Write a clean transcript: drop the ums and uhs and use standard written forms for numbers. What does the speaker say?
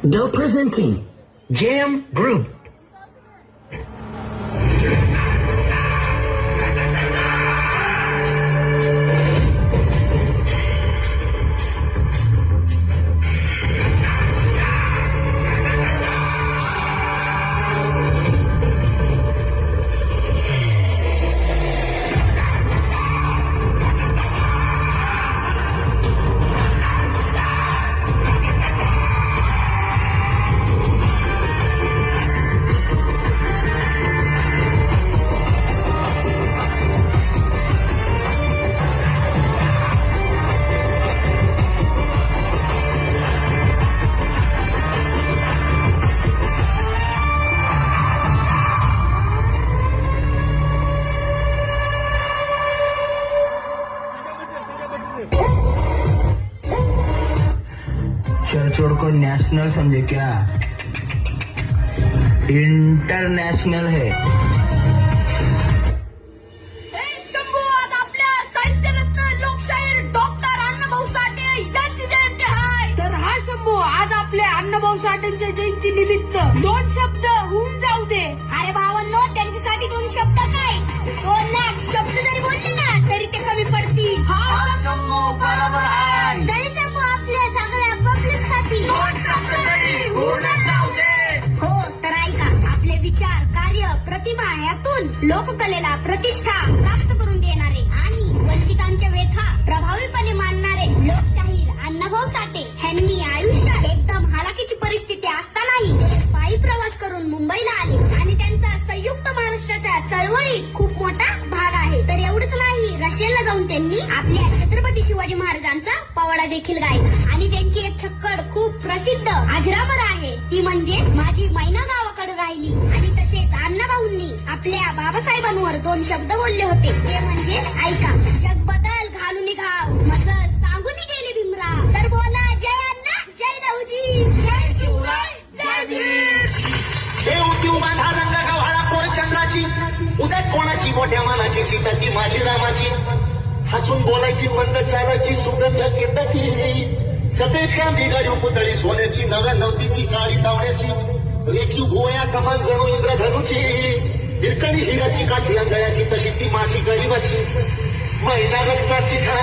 The presenting Jam Group. चर्चोड़ को national समझे क्या? इंटरनॅशनल है. शंभू, आज आपल्या साहित्यरत्न लोकशाहीर डॉक्टर अण्णाभाऊ साठे यांची जयंती आहे. तर हा शंभू, आज आपल्या अण्णाभाऊ साठेंच्या जयंती निमित्त 2 शब्द होऊन जाऊ दे. अरे बाबांनो, त्यांच्यासाठी 2 शब्द काय, 2 लाख शब्द जरी बोलले ना तरी ते कमी पडतील. हा शंभू बरोबर आहे. तरी शंभू, आपल्या सगळ्या पब्लिक साठी 2 शब्द तरी होऊन जाऊ दे. हो, तर ऐका, आपले विचार, कार्य, प्रतिभा यातून लोककलेला प्रतिष्ठा प्राप्त करून देणारे आणि वंचितांच्या व्यथा प्रभावीपणे मांडणारे लोकशाहीर अण्णाभाऊ साठे यांनी आयुष्यात एकदम हालाकीची परिस्थिती असतानाही ते पायी प्रवास करून मुंबईला आले आणि त्यांचा संयुक्त महाराष्ट्राच्या चळवळीत खूप मोठा भाग आहे. तर एवढंच नाही, रशियाला जाऊन त्यांनी आपल्या छत्रपती शिवाजी महाराजांचा पवाडा देखील गायला आणि त्यांची एक छक्कड खूप प्रसिद्ध अजरामर आहे, ती म्हणजे माझी मैना गावाकडे राहिली. आणि तसेच अण्णाभाऊंनी आपल्या बाबासाहेबांवर 2 शब्द बोलले होते, ते म्हणजे ऐका, जग बदल घालून घाव मज सांगून गेले भीमराव. तर बोला, जय अण्णा, जय लहुजी, जय शिवराय, जय भीम. देव बांधा रंग गव्हाळा कोण चंद्राची, उद्या कोणाची मोठ्या मानाची, सीता ती माझी रामाची. हसून बोलायची, मंद चालायची, सुगंध केतकी, सतेज गांधी गाडी पुतळी सोन्याची, नव्या नवतीची काळी तावण्याची, रेखीव गोया कमान जणू इंद्रधनुची, हिरकणी हिराची काठी अंगळ्याची, तशी ती माझी गरीबाची. महिना रक्ताची खा